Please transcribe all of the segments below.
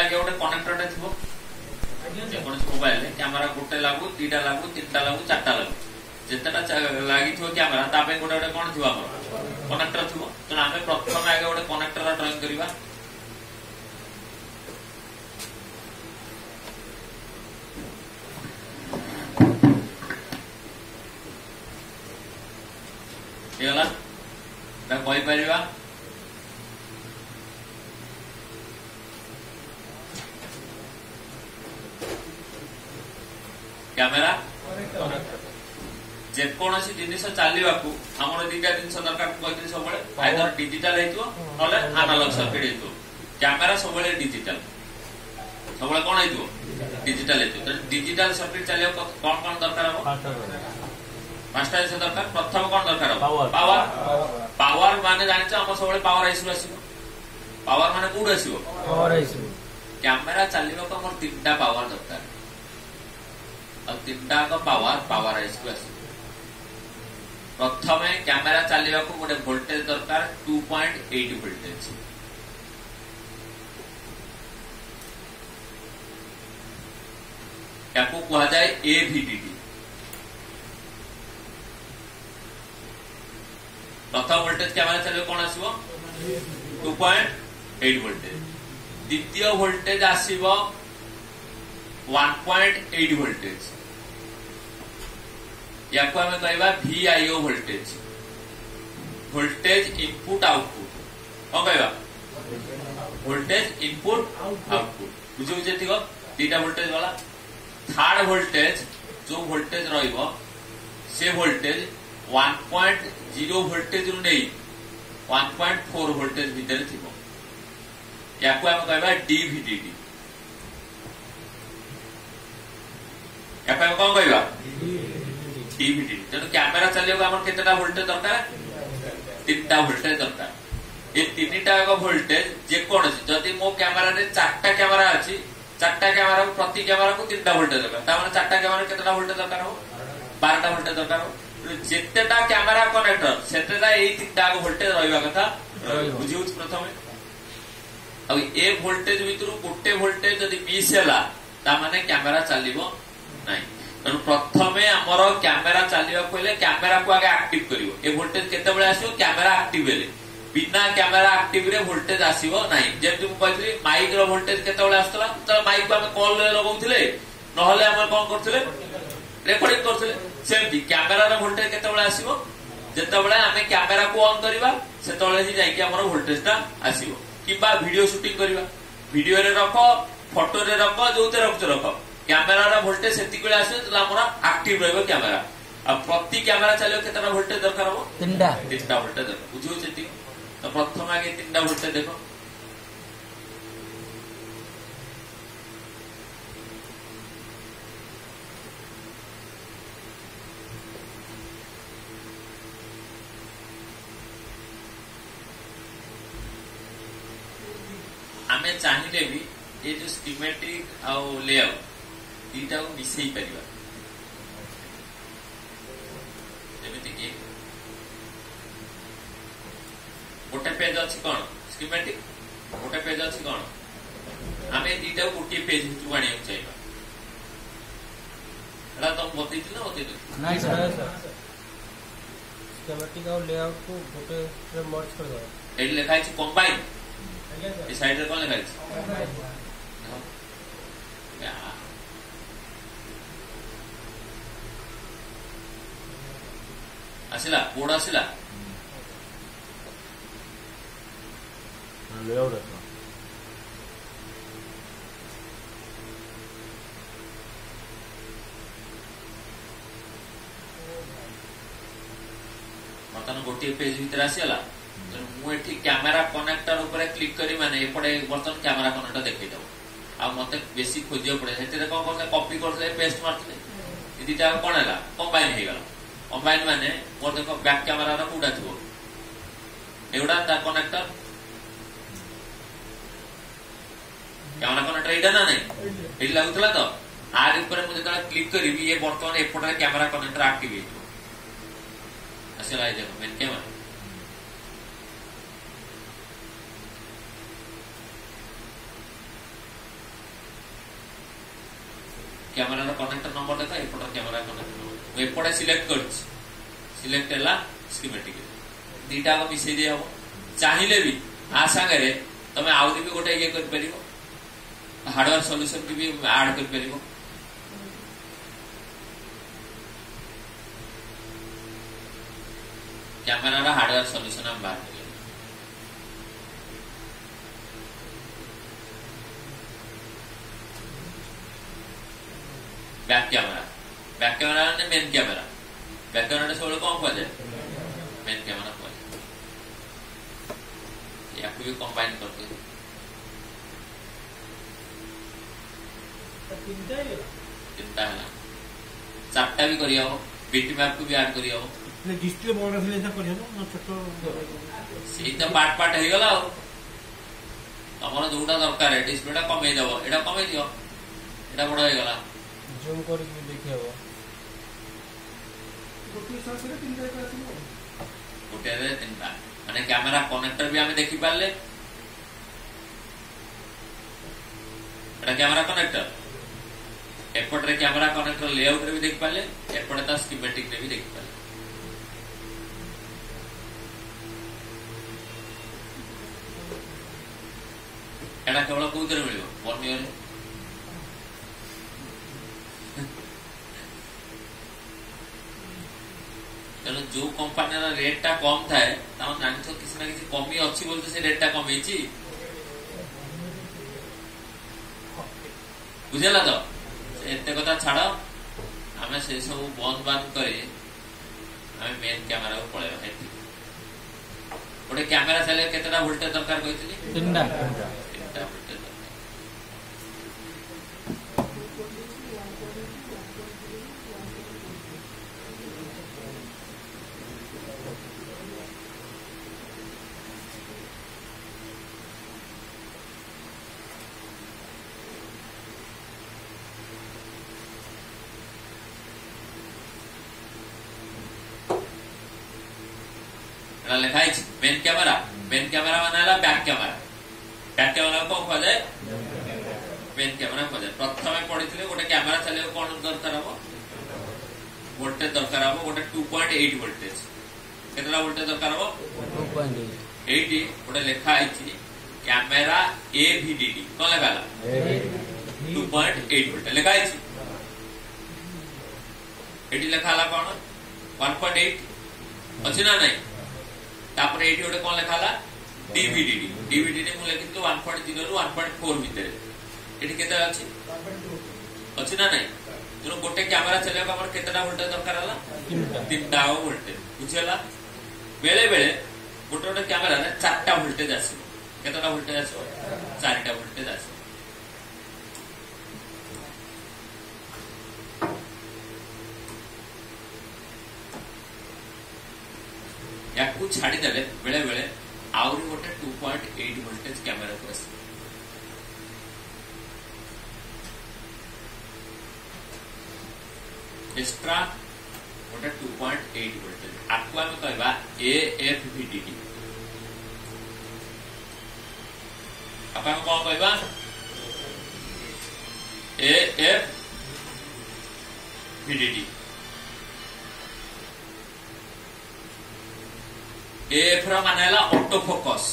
आगे गोटे कनेक्टर थी जेकोसी मोबाइल कैमेरा गोटे लागू दीटा लागू तीनटा लागू चारटा लागू जितेटा लगी कैमेरा गोटे गोटे कौन थी कनेक्टर थी तेना आम प्रथम आगे गोटे कनेक्टर ड्रॉइंग करवा कैमेरा जेकोसी जिन चलने आम दीटा जिन दरकार कहते सब आइदर डिजिटल हो एनालॉग सर्किट हो कैमेरा सब डिजिटल सब कौन हो डिजिटल डिजिटल सर्किट चलिए कौन कौन दरकार हम पांचटा जिन दरकार प्रथम कौन दरकार पावर पावर माने जान सब पावर आईसी आस पावर माने कौट आस कैमेरा चलने को मोर तीन पावर दरकार तीनटा पावर पावर आईसी को आस प्रथम कैमेरा चलने को गोटे वोल्टेज दरकार 2.8 वोल्टेज या कह जाए एवीडीडी प्रथम वोल्टेज कैमेरा चलिए कौन आसो 2.8 वोल्टेज द्वितीय वोल्टेज आसो 1.8 वोल्टेज या आम कहवा VIO voltage voltage input output कौन कहवा वोल्टेज इनपुट आउटपुट बुझे बुझे ठीक दीटा वोल्टेज वाला थर्ड वोल्टेज जो वोल्टेज से वोल्टेज 1.0 वोल्टेज रु नहीं 1.4 वोल्टेज भितर थी या आम कहवा DVDD या कौन कहवा डीवीडी तेणु कैमेरा चलिए आम केटा वोल्टेज दरकार तीनटा वोल्टेज दरकार ये तीनटा वोल्टेज जेकोसी जदि मो कैमेरा चारटा कैमेरा अच्छी चारटा कैमेरा प्रति कैमेरा को तीनटा वोल्टेज दरकार चारटा कैमेरा केटा वोल्टेज दरकार हो 12टा वोल्टेज दरकार जितेटा कैमेरा कनेक्टर सेतेटा ये तीनटा वोल्टेज रहा कथा बुझी प्रथम अब ए वोल्टेज भितर गोटे वोल्टेज जदि मिस है माने कैमेरा चलो ना तेणु प्रथम आमर कैमेरा चलने कैमेरा को आगे एक्टिव कर वोल्टेज केते आसो कैमेरा एक्टिव हेले बिना कैमेरा एक्टिव रे वोल्टेज आसो ना जमी मुझे माइक वोल्टेज केते आसला माइक को आम कॉल लगाऊे ना कौन करते रेकर्डिंग करते सेमती कैमेरा वोल्टेज केते आसो जिते आम कैमेरा को ऑन करवा से जामर वोल्टेज आसो कि वीडियो शूटिंग करवा वीडियो रे रख फोटो रे रख जो रख कैमेरा वोल्टेज से एक्टिव रहा कैमेरा अब प्रति कैमेरा चलो केतना वोल्टेज दरकार हो तीनटा वोल्टेज दरकार बुझे तो प्रथम आगे तीनटा वोल्टेज देखो आमे चाहिए भी ये जो स्कीमेटिक आउ लेआउट दीटा को मिसई परिवा गोटे पेज अच्छी कौन स्कीमेटिक गोटे पेज अच्छी कौन आम दीटा गोटे पेज भितर आने चाहिए तुम बतई ना बतई स्कीमेटिक और लेआउट को गोटे रे मर्ज कर दो एडी लिखा है कंबाइन ए साइड रे कोन लिखा है आसिला कोड आसिला लेआउट बर्तमान गोटे पेज भीतर आसीगला मुझे कैमेरा कनेक्टर ऊपर क्लिक करी माने एपटे बर्तमान कैमेरा कनेक्टर देखा आ मत बेसी खोजा पड़े से कौन करते कॉपी करते पेस्ट मारते दीटा कौन है कंबाइन हो गला कंबाइन माने मोर देख बैक कैमेरा कौटा थो एगुड़ा कनेक्टर कैमेरा कनेक्टर एटा ना नहीं ये लगुला तो आर ऊपर मुझे क्लिक करी ये बर्तमान एपटे कैमेरा कनेक्टर एक्टिव आसला देखो main camera camera connector number देख एपट कैमरा कनेक्टर नंबर एपटे सिलेक्ट कर सिलेक्ट है स्कीमेटिक दीटा को मिसई दे हम चाहिए भी आ सागे तुम आउरी भी गोटे ये कर हार्डवेयर सॉल्यूशन की भी ऐड कर परिबो कैमरा हार्डवेयर सॉल्यूशन हम बाहर करिए बैक कैमरा ने मेन कैमरा बैक कैमरा सब कौन कह जाए मेन कैमरा कह या भी कंबाइन करके चिंता है चार्टा भी करियो बीटी मैप को भी ऐड करियो डिस्प्ले बड़ा से ऐसा करियो ना छोटो सेही तो पार्ट हे गला तमर जोटा दरकार है डिस्प्लेटा कमे देबो एटा कमे दियो एटा बड़ा हे गला जूम करके देखि हबो गोटे सासरे तीनटा आसीबो गोटे रे तीनटा माने कैमरा कनेक्टर भी हमें देखि पारले एटा कैमरा कनेक्टर एपटे कैमरा कनेक्टर लेआउट रे भी देख पाले एपटे ता स्कीमेटिक रे भी देख पाले एटा केवल कोउतरे मिलियो वर्नियर तेणु जो कंपनी रेट टा कम थाए जान किसी ना किसी कमी अच्छी बोलते से रेट टा कमी बुझेला तो एते कथा छाड़ आमे से सब बंद बांद करे आमे मेन कैमरा को पळे रहै गोटे कैमरा चले केतेटा वोल्टेज दरकार कहितली तीनटा वोल्टेज लिखाई मेन कैमरा माना बैक कैमरा को कह जाए मेन कैमरा कह जाए प्रथम पढ़ी गोटे कैमरा चले कौन दरकार हम वोल्टेज दरकार हम गोटे 2.8 वोल्टेज केतना वोल्टेज दरकार हम 2.8 गोटे लिखाई कैमरा एवीडीडी कौन लिखाला 2.8 वोल्टेज लिखाई एटी लिखाला कौन 1.8 अच्छी ना नहीं तापर एटी गोटे कौन लिखाला डीवीडीडी मु लिखि 1.0 रु 1.4 भितर एटी केते अछि अछि ना नहीं जो गोटे कैमरा चलेबा हमर केतना वोल्टेज दरकार हला तीनटा वोल्टेज बुझला बेले बेले गोटे गोटे कैमरा रे चारटा वोल्टेज आसी केतना वोल्टेज आसी चारटा वोल्टेज आसी या छाड़ी देले बेले बेले आउरी गोटे 2.8 वोल्टेज कैमरा को आसी एक्स्ट्रा गोटे 2.8 वोल्टेज आपको आम कहवा एएफवीडीडी अपन कौन कहवा एएफवीडीडी एफ मान है ऑटो फोकस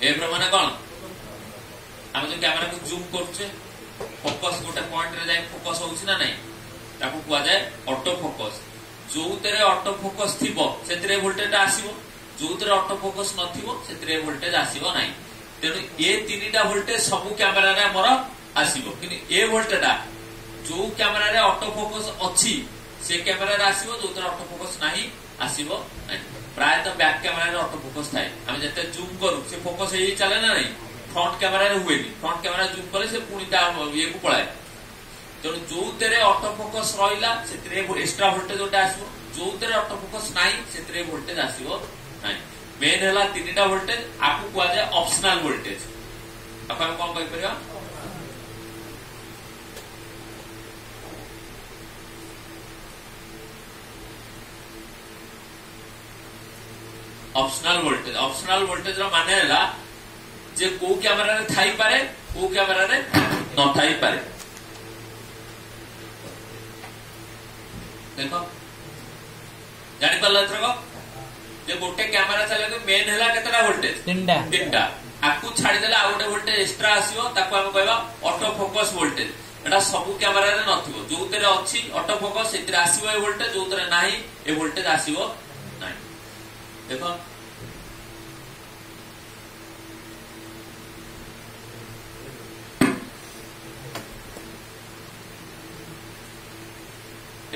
एफ मान कौन आम जो कैमरा को जूम करछे फोकस गोटे पॉइंट रे जाए फोकस होउछि ना नहीं ताको कुआ जाए ऑटो फोकस जो तेरे ऑटो फोकस थिबो सेतरे वोल्टेज आसीबो जो तेरे ऑटो फोकस नथिबो सेतरे वोल्टेज आसीबो नहीं तेनु ए तीनटा वोल्टेज सब कैमरा रे हमर आसीबो कि ए वोल्टेज जो कैमरा रे ऑटो फोकस अच्छी से कैमरा रे आसीबो जो तेरे ऑटो फोकस नहीं आसीबो नहीं प्राय तो बैक कैमरा रे ऑटो फोकस थाए हम जते जूम करू से फोकस यही चले ना नहीं फ्रंट कैमरा रे हुएनी फ्रंट कैमरा जूम करे से पुणी ये को पळाए तेणु जो तेरे ऑटो फोकस रहिला सेतरे एक्स्ट्रा वोल्टेज गोटे आसीबो जो तेरे ऑटो फोकस नहीं सेतरे वोल्टेज आसीबो नहीं मेन हला तीनटा वोल्टेज आपको कुआ जाए ऑप्शनल वोल्टेज अपन कौन कहि परिया ऑप्शनल वोल्टेज ऑप्शनल वोल्टेज माने है जे को कैमेरा रे थाई पारे को कैमेरा रे न थाई पारे देखो जानि पाला एथरको जे गोटे कैमेरा चले तो मेन हैला केतरा वोल्टेज तीनटा आकु छाडी देला आ गोटे वोल्टेज एक्स्ट्रा आसीबो ताको हम कहबा ऑटो फोकस वोल्टेज एटा सब कैमेरा रे नथिबो जो तेरे अछि ऑटो फोकस एतरे आसीबो ए वोल्टेज जो तेरे नाही ए वोल्टेज आसीबो नाही देखो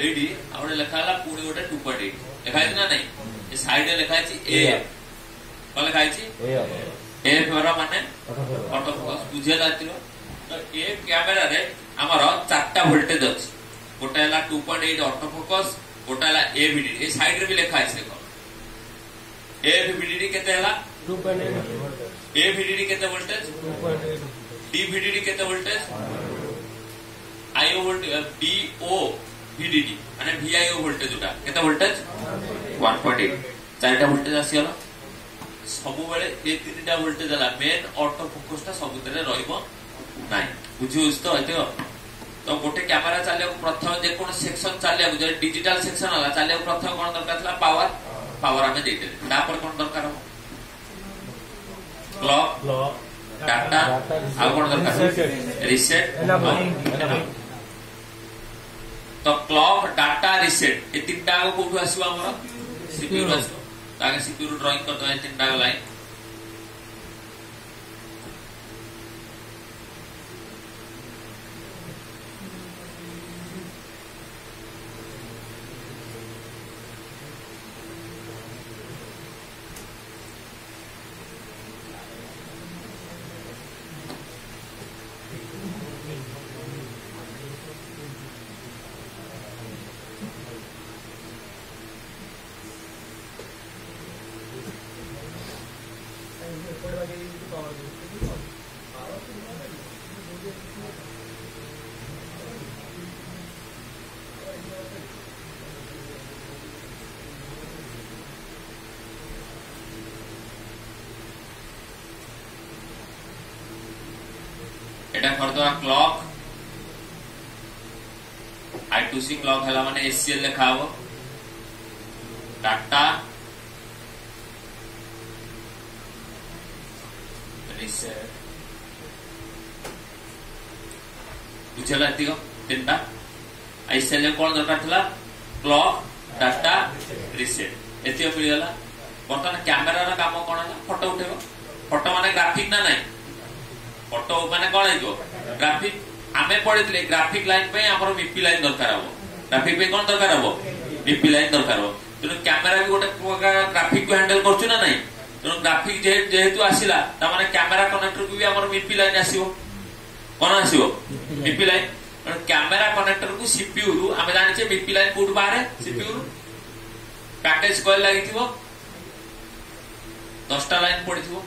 एडी आउडे लेखाला पुणी गोटे 2.8 लेखाइ ना नहीं ए साइड रे लेखाइ छि ए को लेखाइ छि ए फेरा माने ऑटो फोकस बुझे जातिरो तो ए कैमरा रे हमर चारटा वोल्टेज अछि गोटे हला 2.8 ऑटो फोकस गोटे हला ए वीडीडी ए साइड रे भी लेखाइ छि देखो ए वीडीडी केते हला 2.8 ए वीडीडी केते वोल्टेज 2.8 डी वीडीडी केते वोल्टेज आईओ वोल्टेज बीओ VDD माने VIO वोल्टेज उटा केता वोल्टेज 1.8 चारटा वोल्टेज आसीला सब बेले ए तीनटा वोल्टेज हला मेन ऑटो फोकसटा सब तरे रहइबो नाही बुझियोस तो एते तो गोटे कैमरा चाले प्रथम जे कोन सेक्शन चाले जे डिजिटल सेक्शन हला चाले प्रथम कोन दरकार थला पावर हमें देते ता पर कोन दरकार हो क्लॉक डाटा आ कोन दरकार रीसेट तो क्लॉक डाटा रीसेट ए तीनटा को कोठु आसीबो हमर सीपीयू रो आसीबो ताके सीपीयू ड्राइंग कर दो ए तीनटा लाइन एटा कर दो क्लॉक I2C क्लॉक हला माने SCL लिखा हो डाटा रीसेट बुझला एतिको तीनटा SCL कोन दरकार थला क्लॉक डाटा रीसेट एतियो मिल गला बर्तमान कैमरा रा काम कोन हला फोटो उठेबो फोटो माने ग्राफिक ना नहीं फोटो माने कोन आइबो ग्राफिक आमे पढितले ग्राफिक लाइन पे हमर मिपी लाइन दरकार हो ग्राफिक पे कोन दरकार हो मिपी लाइन दरकार हो तो कैमरा भी गोटे ग्राफिक को हैंडल करछु ना नहीं तो ग्राफिक जेहेतु आसीला ता माने कैमरा कनेक्टर को भी हमर मिपी लाइन आसीबो कोन आसीबो मिपी लाइन तो कैमरा कनेक्टर को सीपीयू रु आमे जानि छे मिपी लाइन कोड बाहर सीपीयू रु पैकेज कॉइल लागिथिबो 10टा लाइन पडिथिबो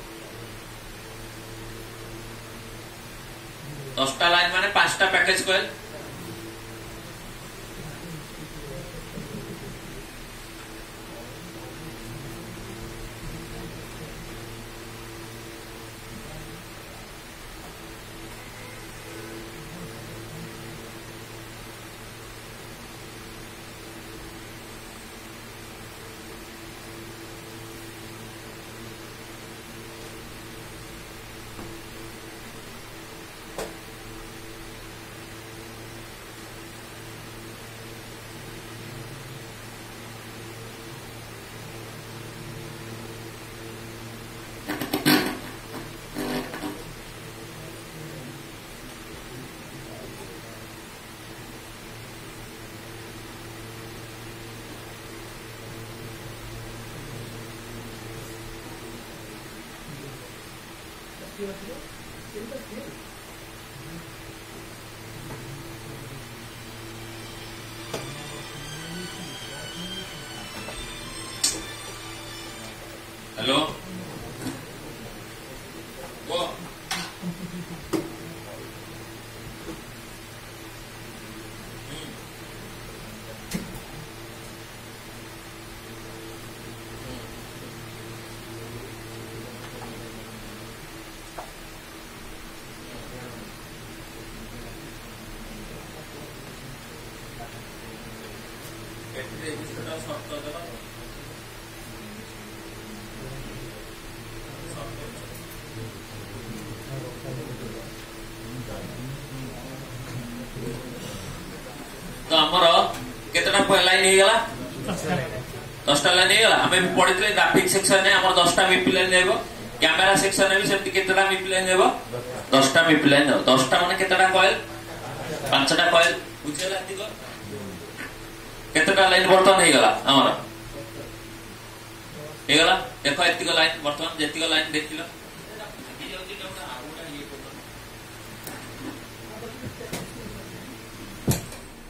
10टा लाइन माने 5टा पैकेज कॉइल हेलो वो ବ୍ୟାଟେରୀ ରେଜିଷ୍ଟରଟା ସର୍ଟ କରିଦେବା। तो आमर केतटा लाइन हो गला 10टा लाइन हो गला। हमें भी पढ़ी ग्राफिक सेक्शन में आमर 10टा मिपी लाइन देबो। कैमेरा सेक्शन में भी सेमती केतटा मिपी लाइन देबो 10टा मिपी लाइन देबो। 10टा माने केतटा कॉइल 5टा कॉइल बुझेला दिगो केतटा लाइन वर्तमान हो गला आमर हो गला। देखो एतिको लाइन वर्तमान जेतिको लाइन देखिलो